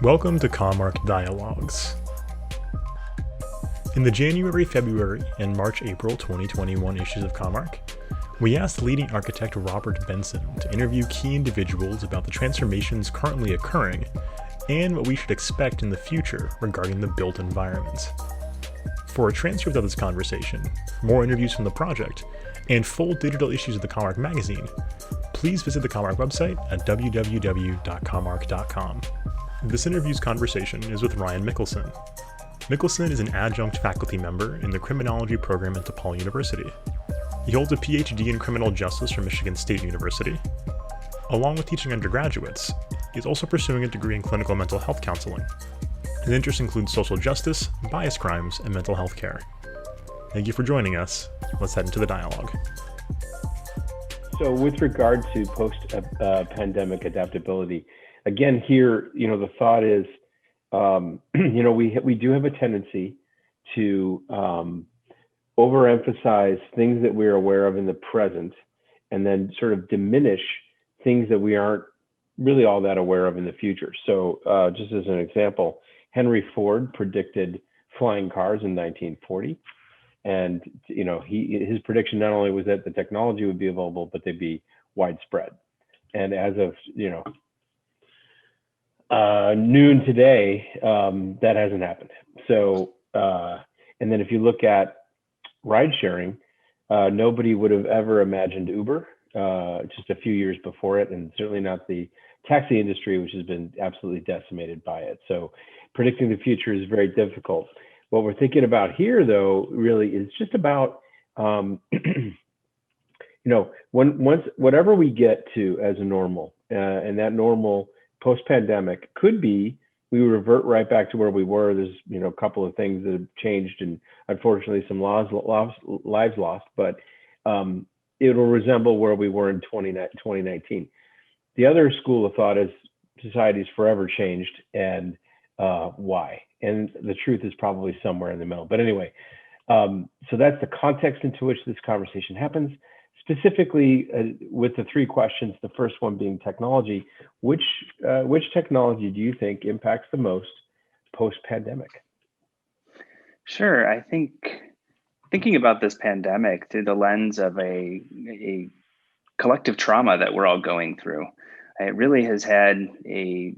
Welcome to commARCH Dialogues. In the January, February, and March-April 2021 issues of commARCH, we asked leading architect Robert Benson to interview key individuals about the transformations currently occurring and what we should expect in the future regarding the built environment. For a transcript of this conversation, more interviews from the project, and full digital issues of the commARCH magazine, please visit the commARCH website at www.commarch.com. This interview's conversation is with Ryan Michelsen. Michelsen is an adjunct faculty member in the Criminology program at DePaul University. He holds a PhD in criminal justice from Michigan State University. Along with teaching undergraduates, he is also pursuing a degree in clinical mental health counseling. His interests include social justice, bias crimes, and mental health care. Thank you for joining us. Let's head into the dialogue. So with regard to post-pandemic adaptability, again here, the thought is, we do have a tendency to overemphasize things that we're aware of in the present and then sort of diminish things that we aren't really all that aware of in the future. So just as an example, Henry Ford predicted flying cars in 1940. And, his prediction not only was that the technology would be available, but they'd be widespread. And as of, noon today, that hasn't happened. So, and then if you look at ride sharing, nobody would have ever imagined Uber just a few years before it, and certainly not the taxi industry, which has been absolutely decimated by it. So predicting the future is very difficult. What we're thinking about here, though, really is just about, whatever we get to as a normal, and that normal post-pandemic could be, we revert right back to where we were. There's, a couple of things that have changed and unfortunately some lives lost, but it'll resemble where we were in 2019. The other school of thought is society's forever changed, and why? And the truth is probably somewhere in the middle. But anyway, so that's the context into which this conversation happens. Specifically, with the three questions, the first one being technology, which technology do you think impacts the most post-pandemic? Sure. I think thinking about this pandemic through the lens of a collective trauma that we're all going through, it really has had a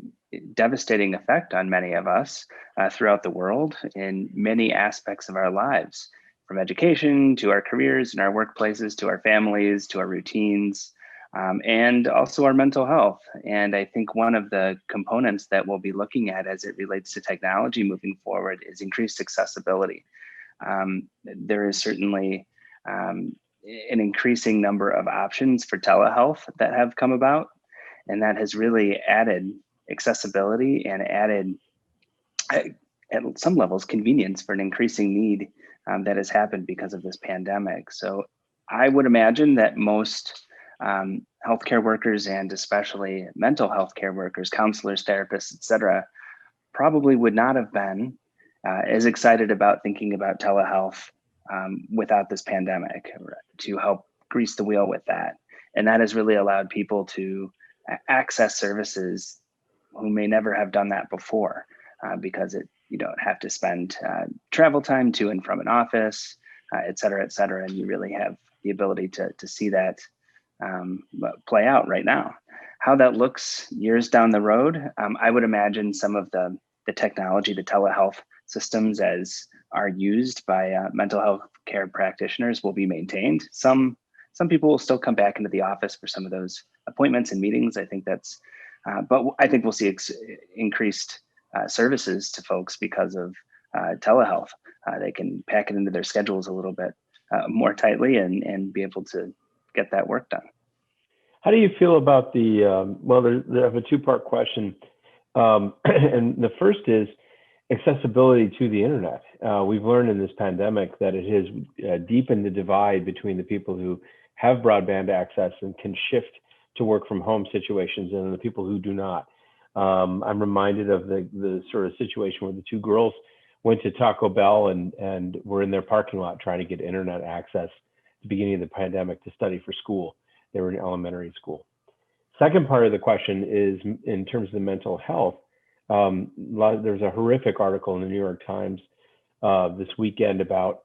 devastating effect on many of us throughout the world in many aspects of our lives. From education to our careers and our workplaces, to our families, to our routines, and also our mental health. And I think one of the components that we'll be looking at as it relates to technology moving forward is increased accessibility. There is certainly an increasing number of options for telehealth that have come about, and that has really added accessibility and added, at some levels, convenience for an increasing need that has happened because of this pandemic. So I would imagine that most healthcare workers, and especially mental health care workers, counselors, therapists, et cetera, probably would not have been as excited about thinking about telehealth without this pandemic to help grease the wheel with that. And that has really allowed people to access services who may never have done that before because you don't have to spend travel time to and from an office, et cetera, and you really have the ability to see that play out right now. How that looks years down the road, I would imagine some of the technology, the telehealth systems as are used by mental health care practitioners will be maintained. Some people will still come back into the office for some of those appointments and meetings. I think that's, but I think we'll see increased services to folks because of telehealth. They can pack it into their schedules a little bit more tightly and be able to get that work done. How do you feel about the, I have a two-part question. And the first is accessibility to the internet. We've learned in this pandemic that it has deepened the divide between the people who have broadband access and can shift to work from home situations and the people who do not. I'm reminded of the sort of situation where the two girls went to Taco Bell and were in their parking lot trying to get internet access at the beginning of the pandemic to study for school. They were in elementary school. Second part of the question is in terms of the mental health. There's a horrific article in the New York Times this weekend about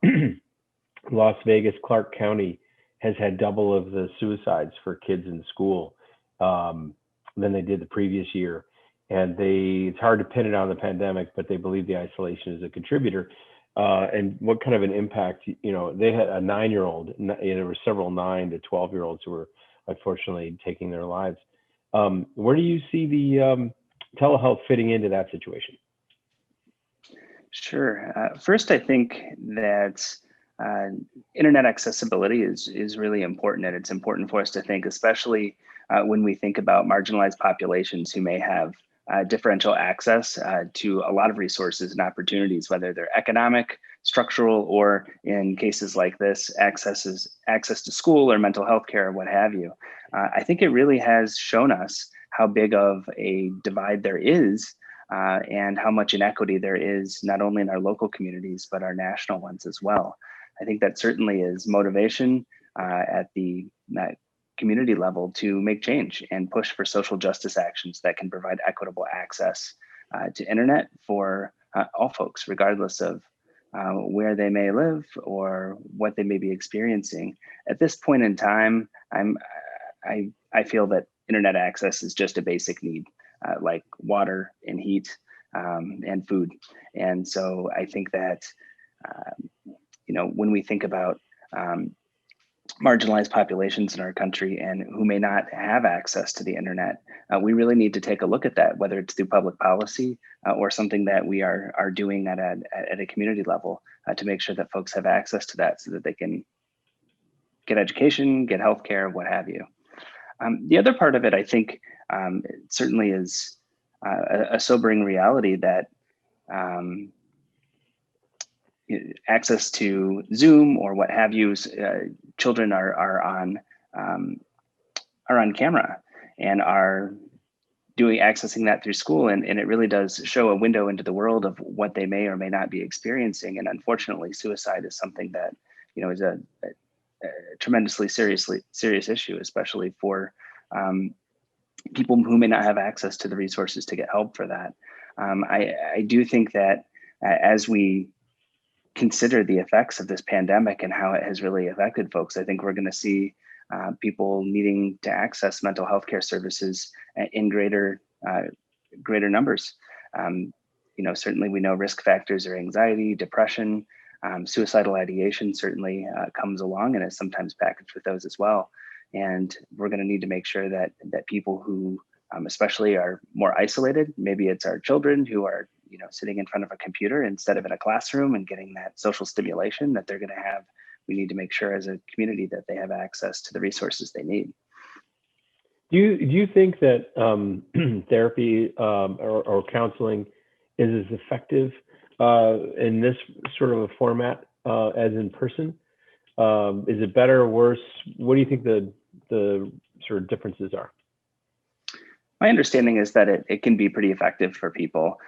Las Vegas. Clark County has had double of the suicides for kids in school than they did the previous year. And it's hard to pin it on the pandemic, but they believe the isolation is a contributor. And what kind of an impact, they had a 9-year-old, there were several 9 to 12-year-olds who were unfortunately taking their lives. Where do you see the telehealth fitting into that situation? Sure. First, I think that internet accessibility is really important, and it's important for us to think, especially when we think about marginalized populations who may have differential access to a lot of resources and opportunities, whether they're economic, structural, or in cases like this, access to school or mental health care or what have you. I think it really has shown us how big of a divide there is and how much inequity there is, not only in our local communities, but our national ones as well. I think that certainly is motivation at the community level to make change and push for social justice actions that can provide equitable access to internet for all folks, regardless of where they may live or what they may be experiencing. At this point in time, I feel that internet access is just a basic need, like water and heat and food. And so I think that, when we think about marginalized populations in our country and who may not have access to the internet, we really need to take a look at that, whether it's through public policy or something that we are doing at a community level to make sure that folks have access to that so that they can get education, get healthcare, what have you. The other part of it, I think, certainly is a sobering reality that access to Zoom or what have you, children are on camera and are accessing that through school, and it really does show a window into the world of what they may or may not be experiencing. And unfortunately, suicide is something that is a tremendously serious issue, especially for people who may not have access to the resources to get help for that. I do think that as we consider the effects of this pandemic and how it has really affected folks, I think we're going to see people needing to access mental health care services in greater numbers. Certainly we know risk factors are anxiety, depression, suicidal ideation certainly comes along and is sometimes packaged with those as well. And we're going to need to make sure that people who especially are more isolated, maybe it's our children who are sitting in front of a computer instead of in a classroom and getting that social stimulation that they're going to have, we need to make sure as a community that they have access to the resources they need. Do you think that therapy or counseling is as effective in this sort of a format as in person? Is it better or worse? What do you think the sort of differences are? My understanding is that it can be pretty effective for people.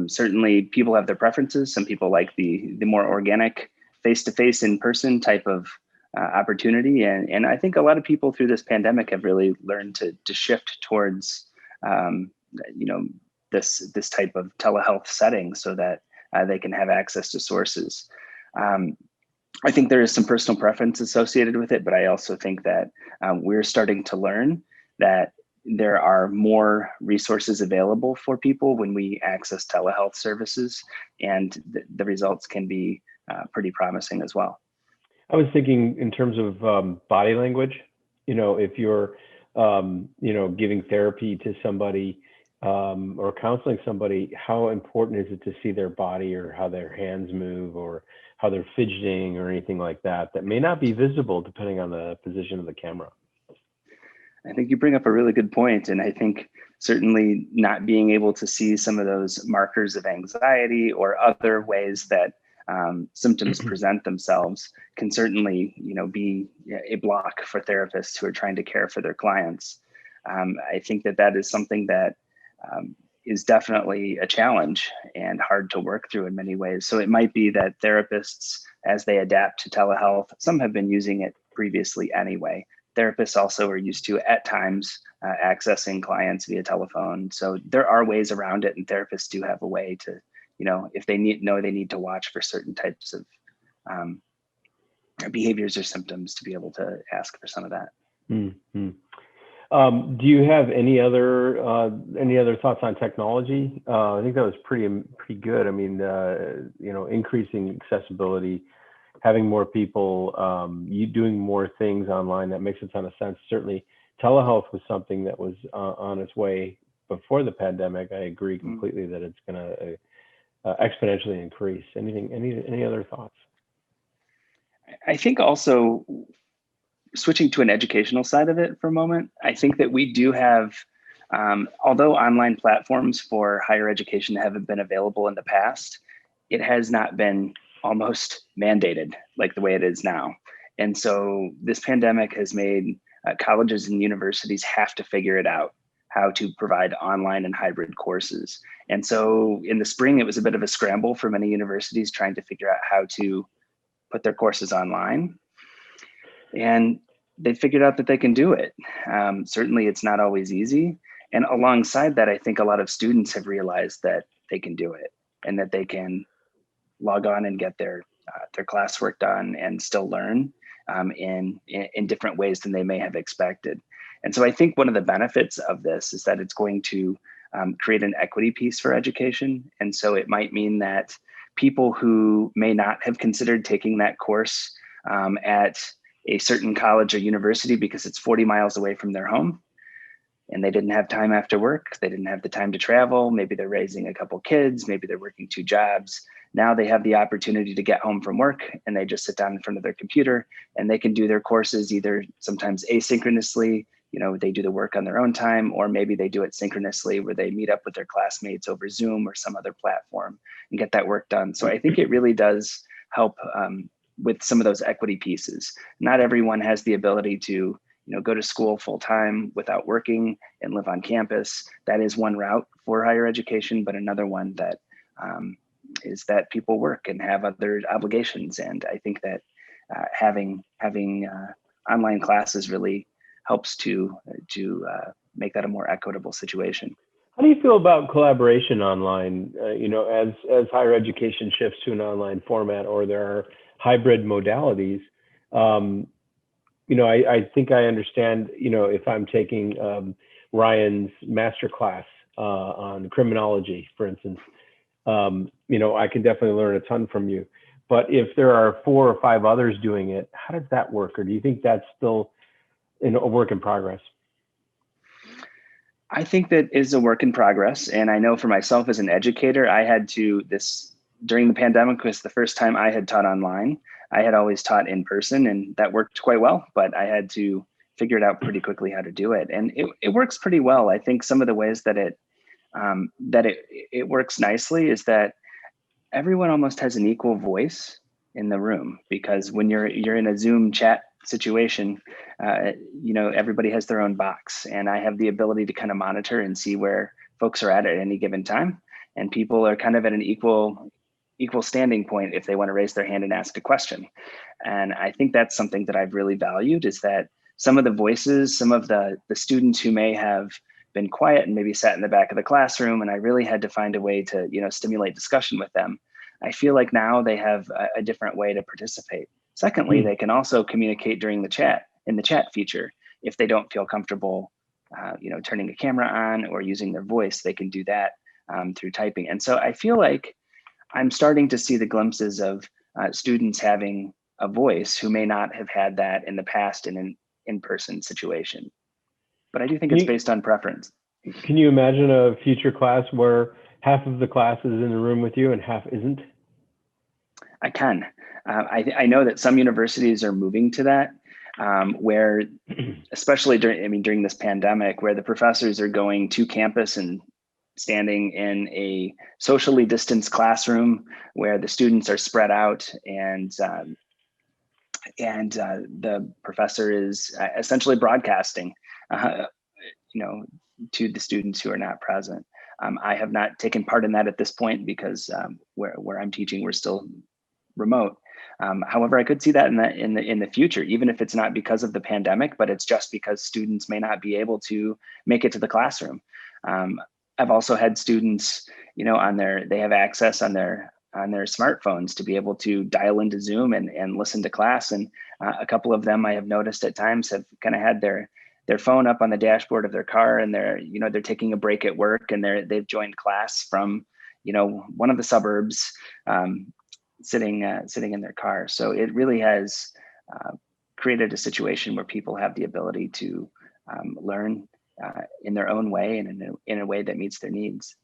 Certainly people have their preferences. Some people like the more organic face-to-face in-person type of opportunity. And I think a lot of people through this pandemic have really learned to shift towards this type of telehealth setting so that they can have access to sources. I think there is some personal preference associated with it, but I also think that we're starting to learn that there are more resources available for people when we access telehealth services, and the results can be pretty promising as well. I was thinking in terms of body language, if you're, giving therapy to somebody or counseling somebody, how important is it to see their body or how their hands move or how they're fidgeting or anything like that may not be visible depending on the position of the camera? I think you bring up a really good point. And I think certainly not being able to see some of those markers of anxiety or other ways that symptoms present themselves can certainly, be a block for therapists who are trying to care for their clients. I think that is something that is definitely a challenge and hard to work through in many ways. So it might be that therapists, as they adapt to telehealth, some have been using it previously anyway, therapists also are used to at times accessing clients via telephone. So there are ways around it, and therapists do have a way to, if they need to watch for certain types of behaviors or symptoms, to be able to ask for some of that. Mm-hmm. Do you have any other thoughts on technology? I think that was pretty good. I mean, increasing accessibility, having more people, you doing more things online, that makes a ton of sense. Certainly, telehealth was something that was on its way before the pandemic. I agree completely that it's going to exponentially increase. Any other thoughts? I think also, switching to an educational side of it for a moment, I think that we do have, although online platforms for higher education haven't been available in the past, it has not been almost mandated like the way it is now. And so this pandemic has made colleges and universities have to figure it out, how to provide online and hybrid courses. And so in the spring, it was a bit of a scramble for many universities trying to figure out how to put their courses online. And they figured out that they can do it. Certainly it's not always easy. And alongside that, I think a lot of students have realized that they can do it and that they can log on and get their classwork done and still learn in different ways than they may have expected. And so I think one of the benefits of this is that it's going to create an equity piece for education. And so it might mean that people who may not have considered taking that course at a certain college or university because it's 40 miles away from their home, and they didn't have time after work, they didn't have the time to travel, maybe they're raising a couple kids, maybe they're working 2 jobs. Now they have the opportunity to get home from work and they just sit down in front of their computer and they can do their courses either sometimes asynchronously, they do the work on their own time, or maybe they do it synchronously where they meet up with their classmates over Zoom or some other platform and get that work done. So I think it really does help with some of those equity pieces. Not everyone has the ability to go to school full time without working and live on campus. That is one route for higher education, but another one that is that people work and have other obligations. And I think that having online classes really helps to make that a more equitable situation. How do you feel about collaboration online? As higher education shifts to an online format, or there are hybrid modalities. I think I understand, if I'm taking Ryan's masterclass on criminology, for instance, I can definitely learn a ton from you. But if there are 4 or 5 others doing it, how does that work? Or do you think that's still a work in progress? I think that is a work in progress. And I know for myself as an educator, I had to, during the pandemic was the first time I had taught online. I had always taught in person and that worked quite well, but I had to figure it out pretty quickly how to do it. And it works pretty well. I think some of the ways that it works nicely is that everyone almost has an equal voice in the room, because when you're in a Zoom chat situation, everybody has their own box, and I have the ability to kind of monitor and see where folks are at any given time. And people are kind of at an equal standing point if they want to raise their hand and ask a question. And I think that's something that I've really valued, is that some of the voices, some of the students who may have been quiet and maybe sat in the back of the classroom, and I really had to find a way to, stimulate discussion with them. I feel like now they have a different way to participate. Secondly, they can also communicate during the chat, in the chat feature. If they don't feel comfortable, turning a camera on or using their voice, they can do that through typing. And so I feel like I'm starting to see the glimpses of students having a voice who may not have had that in the past in an in-person situation. But I do think it's based on preference. Can you imagine a future class where half of the class is in the room with you and half isn't? I can. I know that some universities are moving to that, where, especially during this pandemic, where the professors are going to campus and standing in a socially distanced classroom where the students are spread out, and the professor is essentially broadcasting, to the students who are not present. I have not taken part in that at this point because where I'm teaching, we're still remote. However, I could see that in the future, even if it's not because of the pandemic, but it's just because students may not be able to make it to the classroom. I've also had students, they have access on their smartphones to be able to dial into Zoom and listen to class. And a couple of them I have noticed at times have kind of had their phone up on the dashboard of their car, and they're taking a break at work, and they've joined class from one of the suburbs, sitting in their car. So it really has created a situation where people have the ability to learn in their own way and in a way that meets their needs.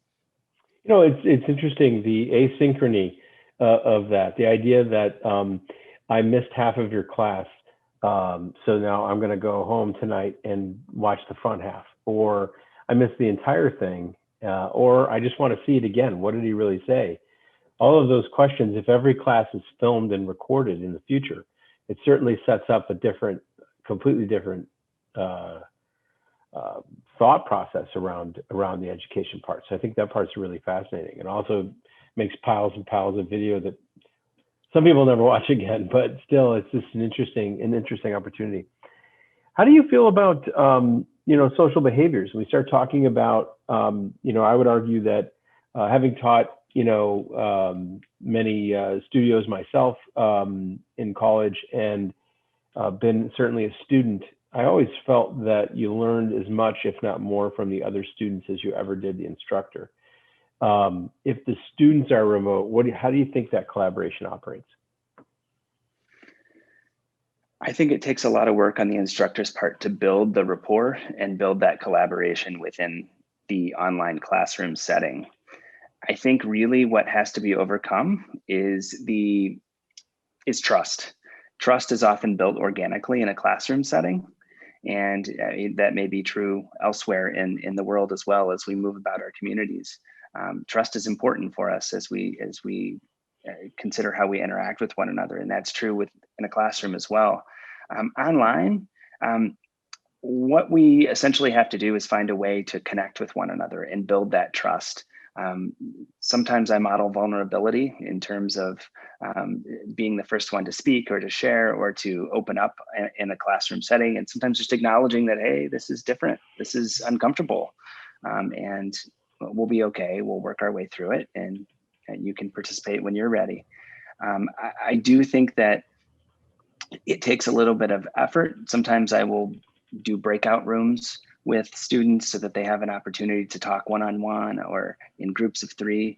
It's interesting, the asynchrony of that, the idea that I missed half of your class, so now I'm going to go home tonight and watch the front half, or I missed the entire thing, or I just want to see it again. What did he really say? All of those questions, if every class is filmed and recorded in the future, it certainly sets up a completely different thought process around the education part. So I think that part's really fascinating. It also makes piles and piles of video that some people never watch again, but still, it's just an interesting opportunity. How do you feel about social behaviors? When we start talking about, I would argue that having taught many studios myself in college, and been certainly a student, I always felt that you learned as much, if not more, from the other students as you ever did the instructor. If the students are remote, how do you think that collaboration operates? I think it takes a lot of work on the instructor's part to build the rapport and build that collaboration within the online classroom setting. I think really what has to be overcome is trust. Trust is often built organically in a classroom setting, and that may be true elsewhere in the world as well as we move about our communities. Trust is important for us as we consider how we interact with one another, and that's true in a classroom as well. Online, what we essentially have to do is find a way to connect with one another and build that trust. Sometimes I model vulnerability in terms of being the first one to speak or to share or to open up in a classroom setting, and sometimes just acknowledging that, hey, this is different, this is uncomfortable, and we'll be okay, we'll work our way through it, and you can participate when you're ready. I do think that it takes a little bit of effort. Sometimes I will do breakout rooms with students so that they have an opportunity to talk one-on-one or in groups of 3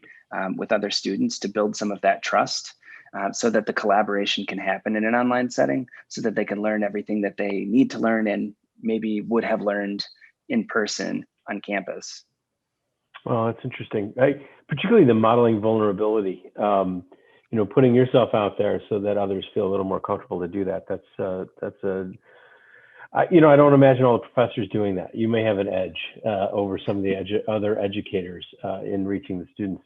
with other students to build some of that trust, so that the collaboration can happen in an online setting, so that they can learn everything that they need to learn and maybe would have learned in person on campus. Well, that's interesting. Particularly the modeling vulnerability, putting yourself out there so that others feel a little more comfortable to do that. I don't imagine all the professors doing that. You may have an edge over some of the other educators in reaching the students.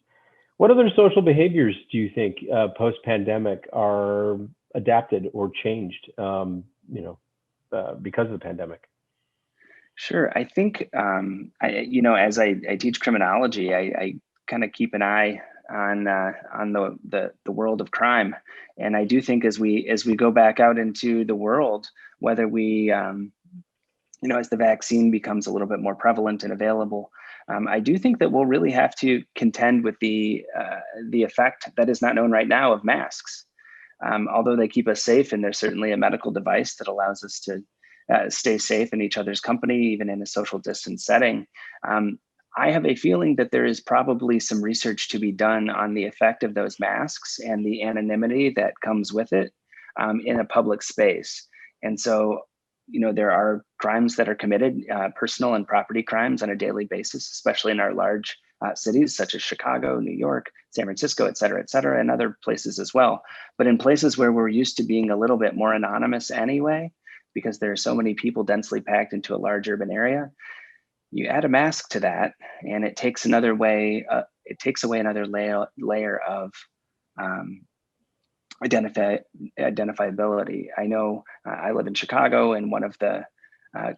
What other social behaviors do you think post-pandemic are adapted or changed, because of the pandemic? Sure. I think, as I teach criminology, I kind of keep an eye on the world of crime, and I do think as we go back out into the world, whether we as the vaccine becomes a little bit more prevalent and available, I do think that we'll really have to contend with the effect that is not known right now of masks. Although they keep us safe, and there's certainly a medical device that allows us to stay safe in each other's company, even in a social distance setting. I have a feeling that there is probably some research to be done on the effect of those masks and the anonymity that comes with it in a public space. And so, there are crimes that are committed, personal and property crimes on a daily basis, especially in our large cities such as Chicago, New York, San Francisco, et cetera, and other places as well. But in places where we're used to being a little bit more anonymous anyway, because there are so many people densely packed into a large urban area, you add a mask to that, and it takes another way. It takes away another layer of identifiability. I know I live in Chicago, and one of the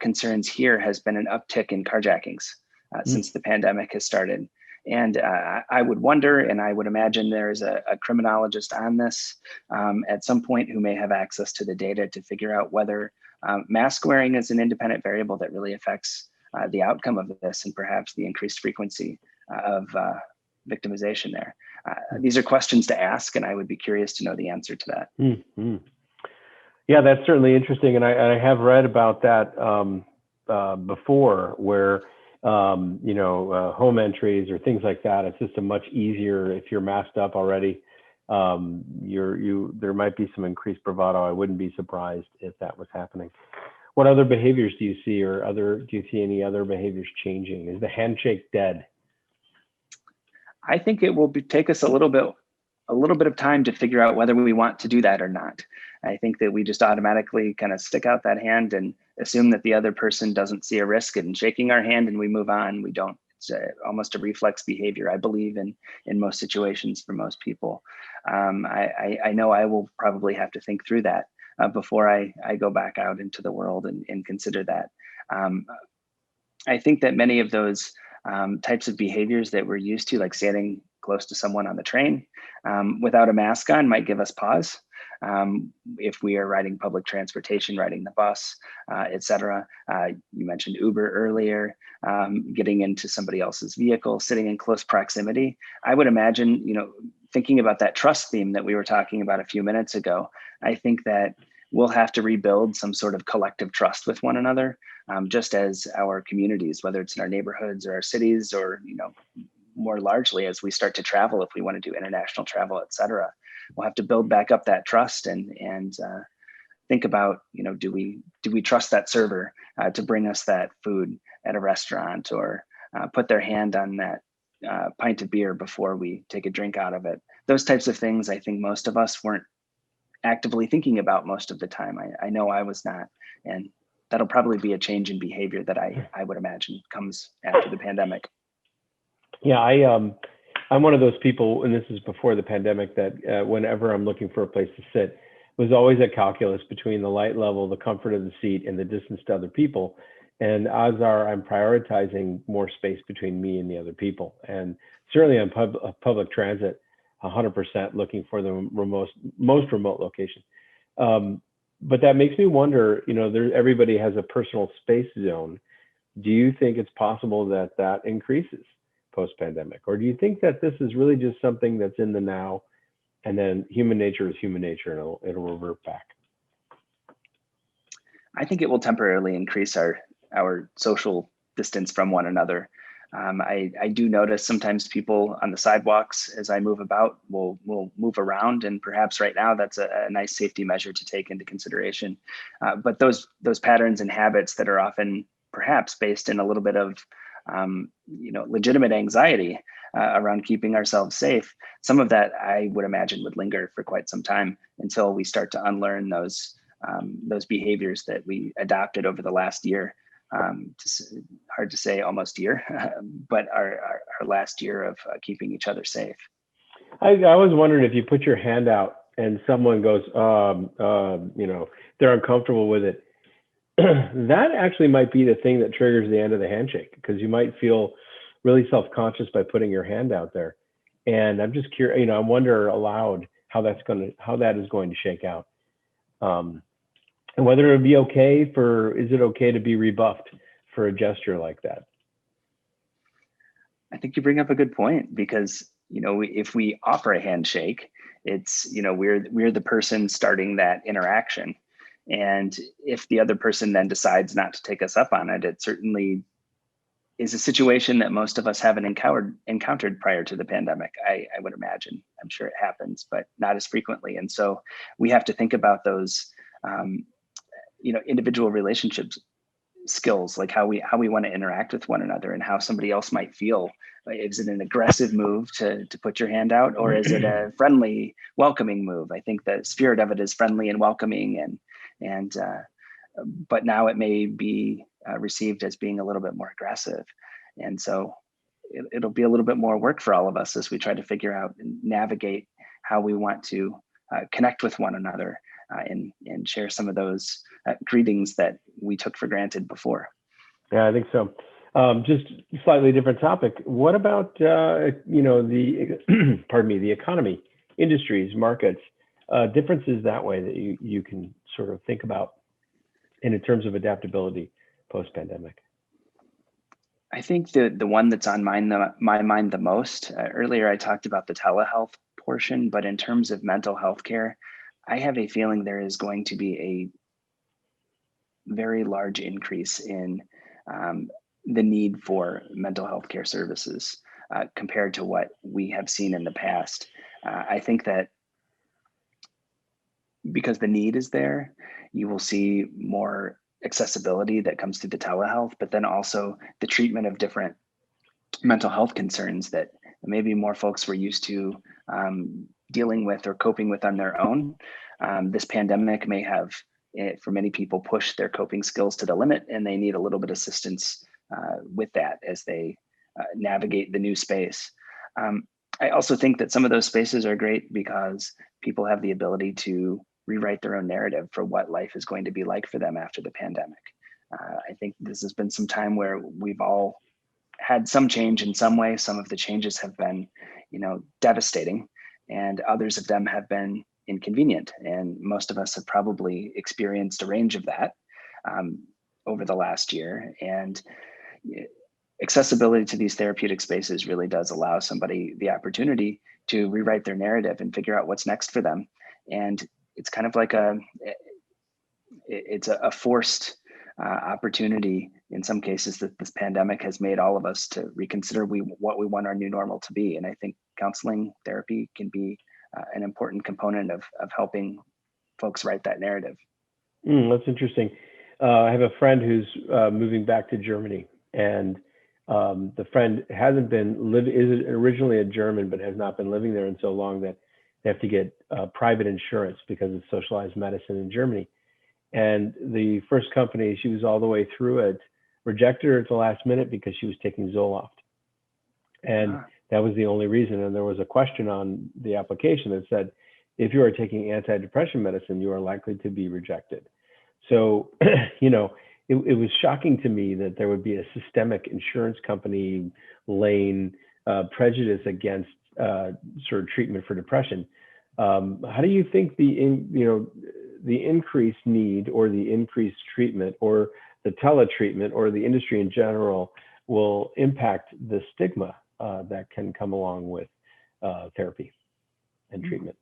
concerns here has been an uptick in carjackings since the pandemic has started. And I would wonder, and I would imagine there's a criminologist on this at some point who may have access to the data to figure out whether mask wearing is an independent variable that really affects the outcome of this and perhaps the increased frequency of victimization there. These are questions to ask, and I would be curious to know the answer to that. Mm-hmm. Yeah, that's certainly interesting. And I have read about that before, where, home entries or things like that, it's just a much easier, if you're masked up already, there might be some increased bravado. I wouldn't be surprised if that was happening. What other behaviors do you see, do you see any other behaviors changing? Is the handshake dead? I think it will take us a little bit of time to figure out whether we want to do that or not. I think that we just automatically kind of stick out that hand and assume that the other person doesn't see a risk in shaking our hand, and we move on. We don't. It's almost a reflex behavior, I believe, in most situations for most people. I know I will probably have to think through that before I go back out into the world and consider that. I think that many of those types of behaviors that we're used to, like standing close to someone on the train without a mask on, might give us pause. If we are riding public transportation, riding the bus, et cetera. You mentioned Uber earlier, getting into somebody else's vehicle, sitting in close proximity. I would imagine, thinking about that trust theme that we were talking about a few minutes ago, I think that we'll have to rebuild some sort of collective trust with one another, just as our communities, whether it's in our neighborhoods or our cities, or more largely as we start to travel, if we want to do international travel, et cetera. We'll have to build back up that trust and think about, do we trust that server to bring us that food at a restaurant, or put their hand on that pint of beer before we take a drink out of it. Those types of things, I think most of us weren't actively thinking about most of the time. I know I was not, and that'll probably be a change in behavior that I would imagine comes after the pandemic. Yeah, I'm one of those people, and this is before the pandemic, that whenever I'm looking for a place to sit, was always a calculus between the light level, the comfort of the seat, and the distance to other people. And odds are I'm prioritizing more space between me and the other people. And certainly on public transit, 100% looking for the most remote location. But that makes me wonder, everybody has a personal space zone. Do you think it's possible that that increases post-pandemic? Or do you think that this is really just something that's in the now, and then human nature is human nature, and it'll revert back? I think it will temporarily increase our social distance from one another. I do notice sometimes people on the sidewalks, as I move about, will move around, and perhaps right now that's a nice safety measure to take into consideration. But those patterns and habits that are often perhaps based in a little bit of legitimate anxiety around keeping ourselves safe, some of that I would imagine would linger for quite some time until we start to unlearn those behaviors that we adopted over the last year. Hard to say, almost year, but our last year of keeping each other safe. I was wondering, if you put your hand out and someone goes, they're uncomfortable with it, that actually might be the thing that triggers the end of the handshake, because you might feel really self-conscious by putting your hand out there. And I'm just curious, I wonder aloud how that is going to shake out. And whether it would be okay is it okay to be rebuffed for a gesture like that? I think you bring up a good point, because, if we offer a handshake, it's, we're the person starting that interaction. And if the other person then decides not to take us up on it, it certainly is a situation that most of us haven't encountered prior to the pandemic. I would imagine. I'm sure it happens, but not as frequently. And so we have to think about those individual relationships skills, like how we want to interact with one another, and how somebody else might feel. Is it an aggressive move to put your hand out, or is it a friendly, welcoming move? I think the spirit of it is friendly and welcoming, and but now it may be received as being a little bit more aggressive, and so it'll be a little bit more work for all of us as we try to figure out and navigate how we want to connect with one another and share some of those greetings that we took for granted before. Yeah, I think so. Just slightly different topic. What about the pardon me, the economy, industries, markets, differences that way that you can sort of think about in terms of adaptability post-pandemic? I think the one that's on my mind the most, earlier I talked about the telehealth portion, but in terms of mental health care, I have a feeling there is going to be a very large increase in the need for mental health care services compared to what we have seen in the past. I think that because the need is there, you will see more accessibility that comes through the telehealth, but then also the treatment of different mental health concerns that maybe more folks were used to dealing with or coping with on their own. This pandemic may have, for many people, pushed their coping skills to the limit, and they need a little bit of assistance with that as they navigate the new space. I also think that some of those spaces are great because people have the ability to rewrite their own narrative for what life is going to be like for them after the pandemic. I think this has been some time where we've all had some change in some way. Some of the changes have been, devastating, and others of them have been inconvenient. And most of us have probably experienced a range of that over the last year. And accessibility to these therapeutic spaces really does allow somebody the opportunity to rewrite their narrative and figure out what's next for them. And it's kind of like it's a forced opportunity in some cases that this pandemic has made all of us to reconsider what we want our new normal to be. And I think counseling therapy can be an important component of helping folks write that narrative. That's interesting. I have a friend who's moving back to Germany, and the friend is originally a German, but has not been living there in so long that they have to get private insurance because of socialized medicine in Germany. And the first company, she was all the way through it, rejected her at the last minute because she was taking Zoloft. And that was the only reason. And there was a question on the application that said, if you are taking antidepressant medicine, you are likely to be rejected. So, it was shocking to me that there would be a systemic insurance company lane prejudice against sort of treatment for depression. How do you think the increased need or the increased treatment or the teletreatment or the industry in general will impact the stigma that can come along with therapy and treatment?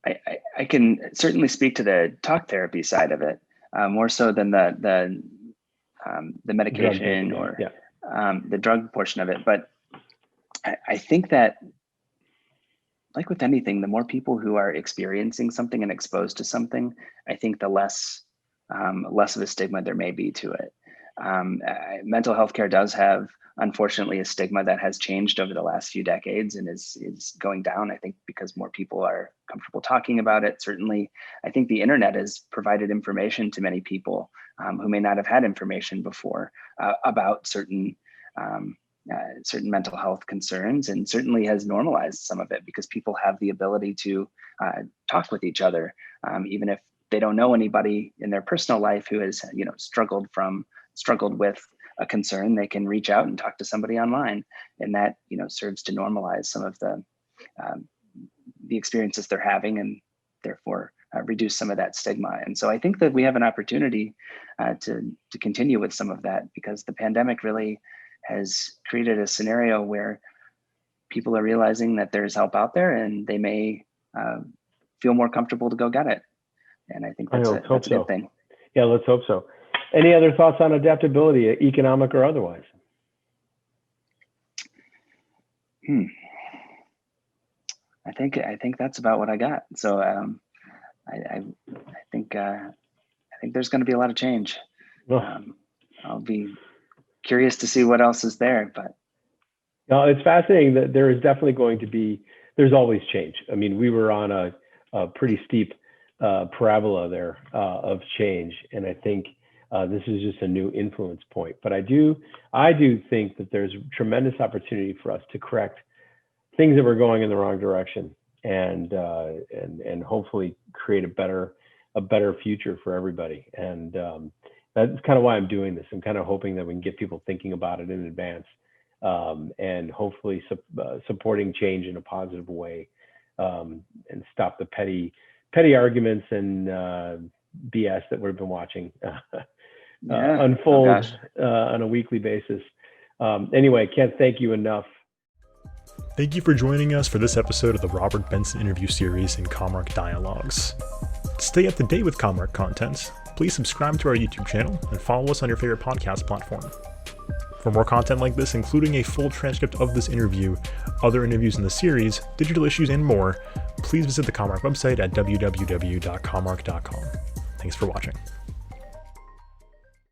I can certainly speak to the talk therapy side of it more so than the medication or the drug portion of it. But I think that, like with anything, the more people who are experiencing something and exposed to something, I think the less of a stigma there may be to it. Mental health care does have, unfortunately, a stigma that has changed over the last few decades and is going down, I think, because more people are comfortable talking about it. Certainly, I think the internet has provided information to many people who may not have had information before about certain mental health concerns, and certainly has normalized some of it because people have the ability to talk with each other, even if they don't know anybody in their personal life who has struggled with a concern. They can reach out and talk to somebody online, and that serves to normalize some of the experiences they're having, and therefore reduce some of that stigma. And so I think that we have an opportunity to continue with some of that, because the pandemic really has created a scenario where people are realizing that there's help out there, and they may feel more comfortable to go get it. And I think that's a good thing. Yeah, let's hope so. Any other thoughts on adaptability, economic or otherwise? I think that's about what I got. So I think there's going to be a lot of change. I'll be curious to see what else is there, but no, it's fascinating that there is definitely there's always change. I mean, we were on a pretty steep parabola there of change, and I think this is just a new influence point. But I do think that there's tremendous opportunity for us to correct things that were going in the wrong direction, and hopefully create a better future for everybody. And that's kind of why I'm doing this. I'm kind of hoping that we can get people thinking about it in advance, and hopefully supporting change in a positive way, and stop the petty arguments and BS that we've been watching unfold on a weekly basis. Anyway, can't thank you enough. Thank you for joining us for this episode of the Robert Benson interview series in commARCH Dialogues. To stay up to date with commARCH content, please subscribe to our YouTube channel and follow us on your favorite podcast platform. For more content like this, including a full transcript of this interview, other interviews in the series, digital issues, and more, please visit the commARCH website at www.commARCH.com. Thanks for watching.